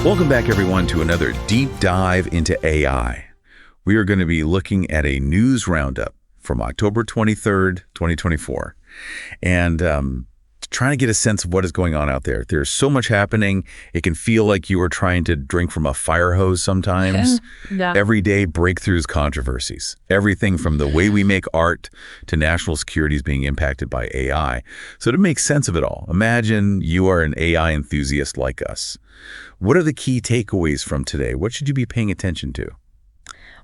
Welcome back, everyone, to another deep dive into AI. We are going to be looking at a news roundup from October 23rd, 2024, and trying to get a sense of what is going on out there. There's so much happening. It can feel like you are trying to drink from a fire hose sometimes. Yeah. Everyday breakthroughs, controversies, everything from the way we make art to national security is being impacted by AI. So to make sense of it all, imagine you are an AI enthusiast like us. What are the key takeaways from today? What should you be paying attention to?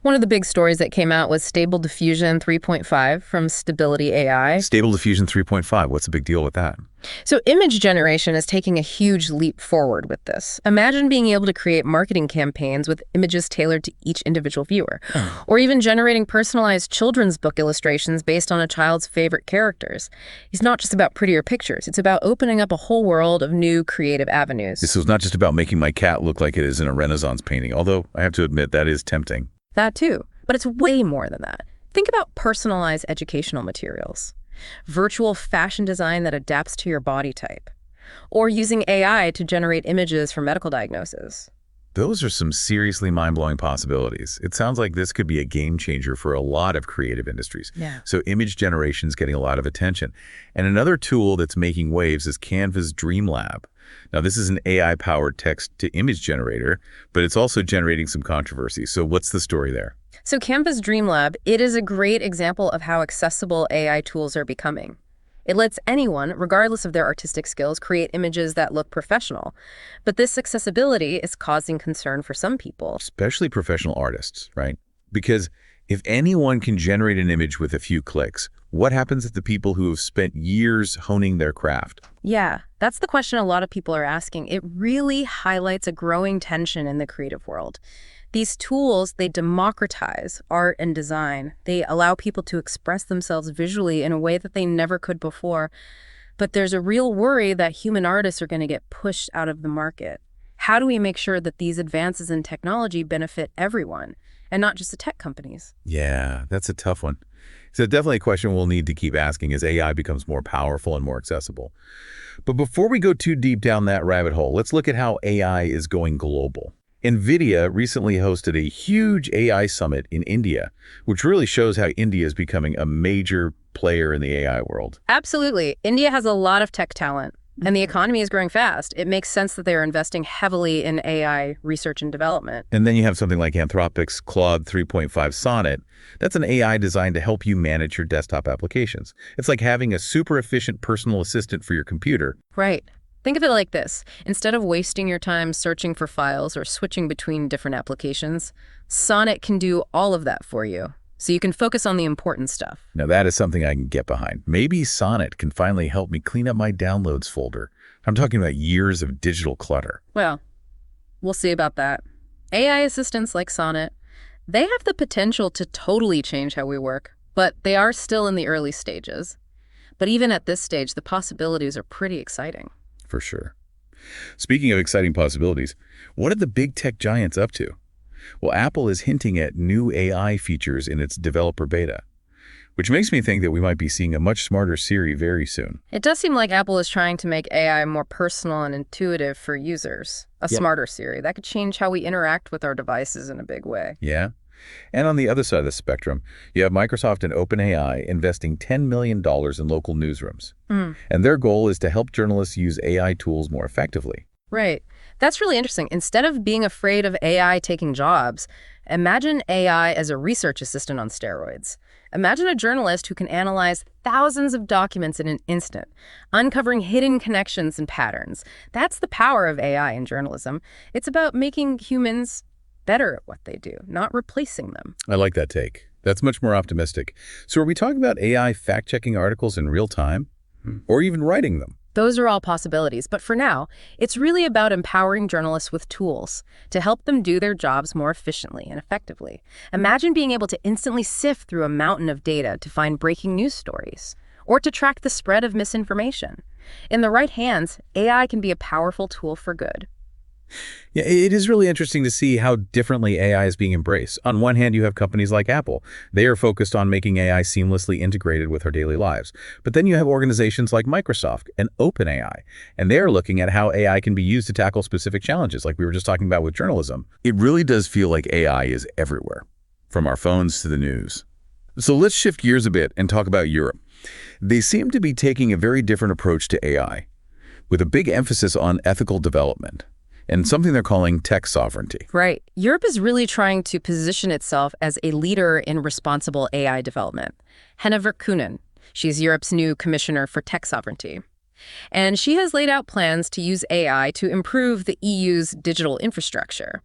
One of the big stories that came out was Stable Diffusion 3.5 from Stability AI. Stable Diffusion 3.5, what's the big deal with that? So image generation is taking a huge leap forward with this. Imagine being able to create marketing campaigns with images tailored to each individual viewer, or even generating personalized children's book illustrations based on a child's favorite characters. It's not just about prettier pictures. It's about opening up a whole world of new creative avenues. This was not just about making my cat look like it is in a Renaissance painting, although I have to admit that is tempting. That too, but it's way more than that. Think about personalized educational materials, virtual fashion design that adapts to your body type, or using AI to generate images for medical diagnosis. Those are some seriously mind-blowing possibilities. It sounds like this could be a game changer for a lot of creative industries. Yeah. So image generation is getting a lot of attention. And another tool that's making waves is Canva's Dream Lab. Now, this is an AI-powered text-to-image generator, but it's also generating some controversy. So what's the story there? So Canva's Dream Lab, it is a great example of how accessible AI tools are becoming. It lets anyone, regardless of their artistic skills, create images that look professional. But this accessibility is causing concern for some people. Especially professional artists, right? Because if anyone can generate an image with a few clicks, what happens to the people who have spent years honing their craft? Yeah, that's the question a lot of people are asking. It really highlights a growing tension in the creative world. These tools, they democratize art and design. They allow people to express themselves visually in a way that they never could before. But there's a real worry that human artists are going to get pushed out of the market. How do we make sure that these advances in technology benefit everyone, and not just the tech companies? Yeah, that's a tough one. So definitely a question we'll need to keep asking as AI becomes more powerful and more accessible. But before we go too deep down that rabbit hole, let's look at how AI is going global. NVIDIA recently hosted a huge AI summit in India, which really shows how India is becoming a major player in the AI world. Absolutely. India has a lot of tech talent, and the economy is growing fast. It makes sense that they're investing heavily in AI research and development. And then you have something like Anthropic's Claude 3.5 Sonnet. That's an AI designed to help you manage your desktop applications. It's like having a super efficient personal assistant for your computer. Right. Think of it like this. Instead of wasting your time searching for files or switching between different applications, Sonnet can do all of that for you, so you can focus on the important stuff. Now that is something I can get behind. Maybe Sonnet can finally help me clean up my downloads folder. I'm talking about years of digital clutter. Well, we'll see about that. AI assistants like Sonnet, they have the potential to totally change how we work, but they are still in the early stages. But even at this stage, the possibilities are pretty exciting. For sure. Speaking of exciting possibilities, what are the big tech giants up to? Well, Apple is hinting at new AI features in its developer beta, which makes me think that we might be seeing a much smarter Siri very soon. It does seem like Apple is trying to make AI more personal and intuitive for users. A smarter Siri. That could change how we interact with our devices in a big way. Yeah? And on the other side of the spectrum, you have Microsoft and OpenAI investing $10 million in local newsrooms. And their goal is to help journalists use AI tools more effectively. Right. That's really interesting. Instead of being afraid of AI taking jobs, imagine AI as a research assistant on steroids. Imagine a journalist who can analyze thousands of documents in an instant, uncovering hidden connections and patterns. That's the power of AI in journalism. It's about making humans better at what they do, not replacing them. I like that take. That's much more optimistic. So are we talking about AI fact-checking articles in real time? Or even writing them? Those are all possibilities, but for now, it's really about empowering journalists with tools to help them do their jobs more efficiently and effectively. Imagine being able to instantly sift through a mountain of data to find breaking news stories, or to track the spread of misinformation. In the right hands, AI can be a powerful tool for good. Yeah, it is really interesting to see how differently AI is being embraced. On one hand, you have companies like Apple. They are focused on making AI seamlessly integrated with our daily lives. But then you have organizations like Microsoft and OpenAI, and they're looking at how AI can be used to tackle specific challenges, like we were just talking about with journalism. It really does feel like AI is everywhere, from our phones to the news. So let's shift gears a bit and talk about Europe. They seem to be taking a very different approach to AI, with a big emphasis on ethical development and something they're calling tech sovereignty. Right. Europe is really trying to position itself as a leader in responsible AI development. Henna Virkkunen, she's Europe's new commissioner for tech sovereignty. And she has laid out plans to use AI to improve the EU's digital infrastructure.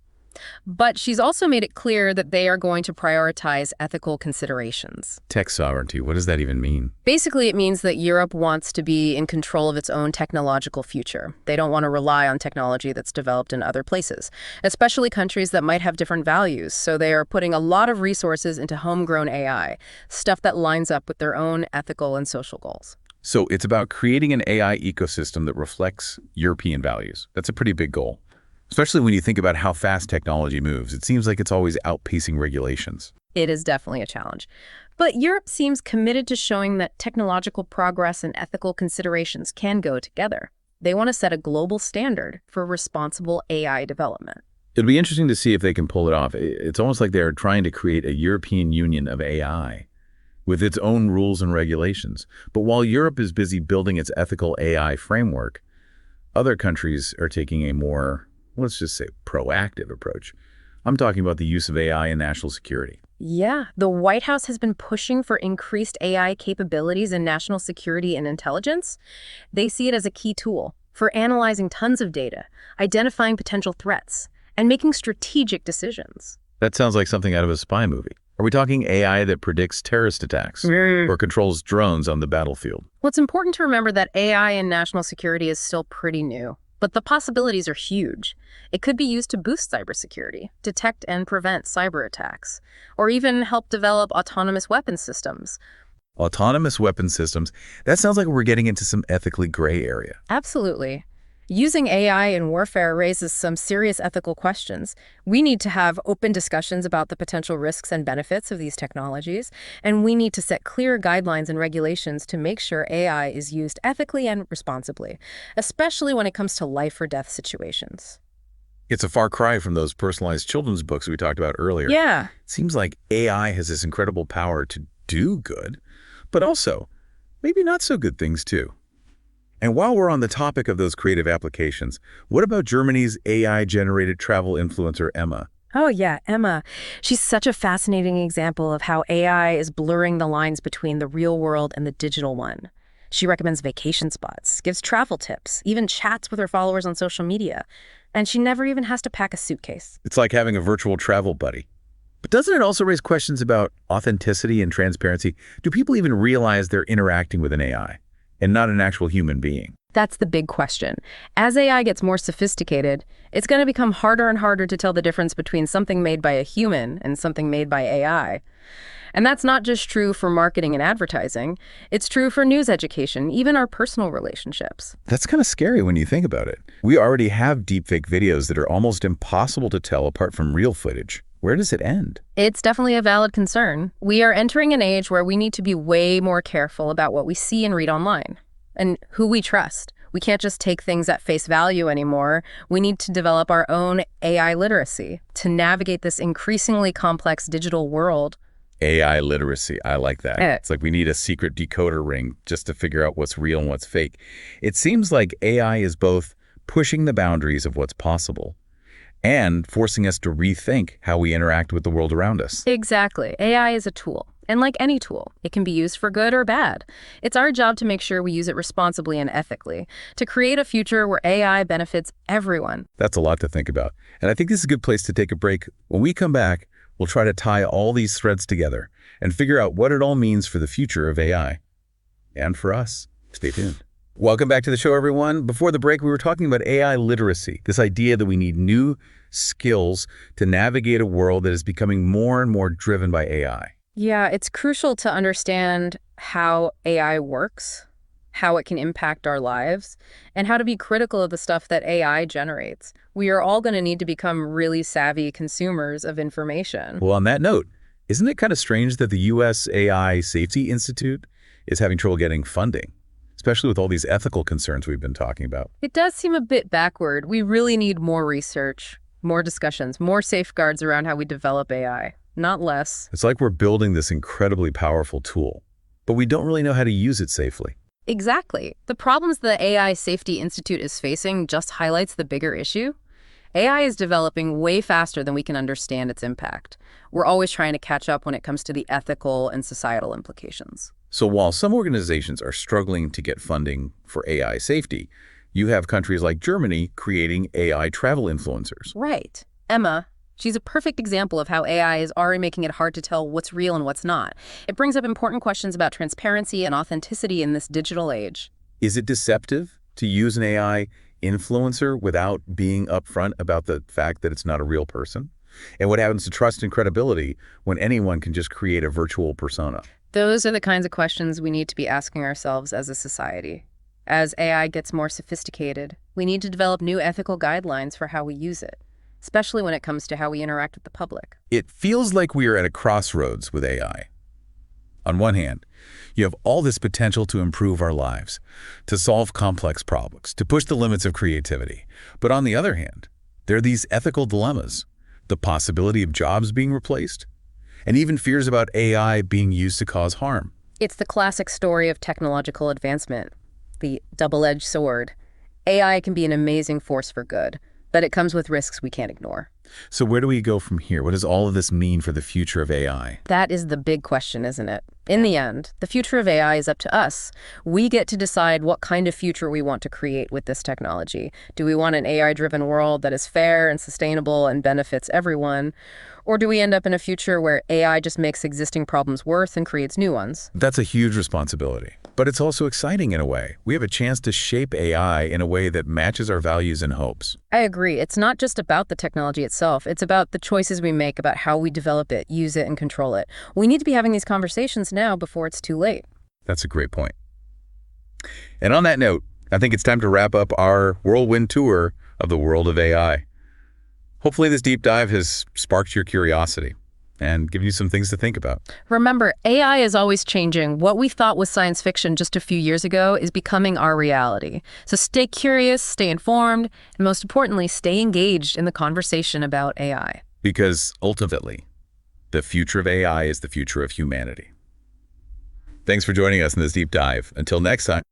But she's also made it clear that they are going to prioritize ethical considerations. Tech sovereignty, what does that even mean? Basically, it means that Europe wants to be in control of its own technological future. They don't want to rely on technology that's developed in other places, especially countries that might have different values. So they are putting a lot of resources into homegrown AI, stuff that lines up with their own ethical and social goals. So it's about creating an AI ecosystem that reflects European values. That's a pretty big goal, especially when you think about how fast technology moves. It seems like it's always outpacing regulations. It is definitely a challenge. But Europe seems committed to showing that technological progress and ethical considerations can go together. They want to set a global standard for responsible AI development. It'll be interesting to see if they can pull it off. It's almost like they're trying to create a European Union of AI with its own rules and regulations. But while Europe is busy building its ethical AI framework, other countries are taking a more, let's just say, proactive approach. I'm talking about the use of AI in national security. Yeah, the White House has been pushing for increased AI capabilities in national security and intelligence. They see it as a key tool for analyzing tons of data, identifying potential threats, and making strategic decisions. That sounds like something out of a spy movie. Are we talking AI that predicts terrorist attacks or controls drones on the battlefield? Well, it's important to remember that AI in national security is still pretty new, but the possibilities are huge. It could be used to boost cybersecurity, detect and prevent cyber attacks, or even help develop autonomous weapon systems. Autonomous weapon systems, that sounds like we're getting into some ethically gray area. Absolutely. Using AI in warfare raises some serious ethical questions. We need to have open discussions about the potential risks and benefits of these technologies, and we need to set clear guidelines and regulations to make sure AI is used ethically and responsibly, especially when it comes to life or death situations. It's a far cry from those personalized children's books we talked about earlier. Yeah. It seems like AI has this incredible power to do good, but also maybe not so good things too. And while we're on the topic of those creative applications, what about Germany's AI-generated travel influencer, Emma? Oh, yeah, Emma. She's such a fascinating example of how AI is blurring the lines between the real world and the digital one. She recommends vacation spots, gives travel tips, even chats with her followers on social media. And she never even has to pack a suitcase. It's like having a virtual travel buddy. But doesn't it also raise questions about authenticity and transparency? Do people even realize they're interacting with an AI and not an actual human being? That's the big question. As AI gets more sophisticated, it's going to become harder and harder to tell the difference between something made by a human and something made by AI. And that's not just true for marketing and advertising. It's true for news education, even our personal relationships. That's kind of scary when you think about it. We already have deepfake videos that are almost impossible to tell apart from real footage. Where does it end? It's definitely a valid concern. We are entering an age where we need to be way more careful about what we see and read online and who we trust. We can't just take things at face value anymore. We need to develop our own AI literacy to navigate this increasingly complex digital world. AI literacy, I like that. It's like we need a secret decoder ring just to figure out what's real and what's fake. It seems like AI is both pushing the boundaries of what's possible and forcing us to rethink how we interact with the world around us. Exactly. AI is a tool. And like any tool, it can be used for good or bad. It's our job to make sure we use it responsibly and ethically, to create a future where AI benefits everyone. That's a lot to think about. And I think this is a good place to take a break. When we come back, we'll try to tie all these threads together and figure out what it all means for the future of AI. And for us. Stay tuned. Welcome back to the show, everyone. Before the break, we were talking about AI literacy, this idea that we need new skills to navigate a world that is becoming more and more driven by AI. Yeah, it's crucial to understand how AI works how it can impact our lives, and how to be critical of the stuff that AI generates. We are all going to need to become really savvy consumers of information. Well, on that note, isn't it kind of strange that the U.S. AI Safety Institute is having trouble getting funding, especially with all these ethical concerns we've been talking about? It does seem a bit backward. We really need more research, more discussions, more safeguards around how we develop AI, not less. It's like we're building this incredibly powerful tool, but we don't really know how to use it safely. Exactly. The problems the AI Safety Institute is facing just highlights the bigger issue. AI is developing way faster than we can understand its impact. We're always trying to catch up when it comes to the ethical and societal implications. So while some organizations are struggling to get funding for AI safety, you have countries like Germany creating AI travel influencers. Right. Emma, she's a perfect example of how AI is already making it hard to tell what's real and what's not. It brings up important questions about transparency and authenticity in this digital age. Is it deceptive to use an AI influencer without being upfront about the fact that it's not a real person? And what happens to trust and credibility when anyone can just create a virtual persona? Those are the kinds of questions we need to be asking ourselves as a society. As AI gets more sophisticated, we need to develop new ethical guidelines for how we use it, especially when it comes to how we interact with the public. It feels like we are at a crossroads with AI. On one hand, you have all this potential to improve our lives, to solve complex problems, to push the limits of creativity. But on the other hand, there are these ethical dilemmas, the possibility of jobs being replaced, and even fears about AI being used to cause harm. It's the classic story of technological advancement, the double-edged sword. AI can be an amazing force for good, but it comes with risks we can't ignore. So where do we go from here? What does all of this mean for the future of AI? That is the big question, isn't it? In the end, the future of AI is up to us. We get to decide what kind of future we want to create with this technology. Do we want an AI-driven world that is fair and sustainable and benefits everyone? Or do we end up in a future where AI just makes existing problems worse and creates new ones? That's a huge responsibility, but it's also exciting in a way. We have a chance to shape AI in a way that matches our values and hopes. I agree. It's not just about the technology itself. It's about the choices we make about how we develop it, use it, and control it. We need to be having these conversations now before it's too late. That's a great point. And on that note, I think it's time to wrap up our whirlwind tour of the world of AI. Hopefully this deep dive has sparked your curiosity and given you some things to think about. Remember, AI is always changing. What we thought was science fiction just a few years ago is becoming our reality. So stay curious, stay informed, and most importantly, stay engaged in the conversation about AI. Because ultimately, the future of AI is the future of humanity. Thanks for joining us in this deep dive. Until next time.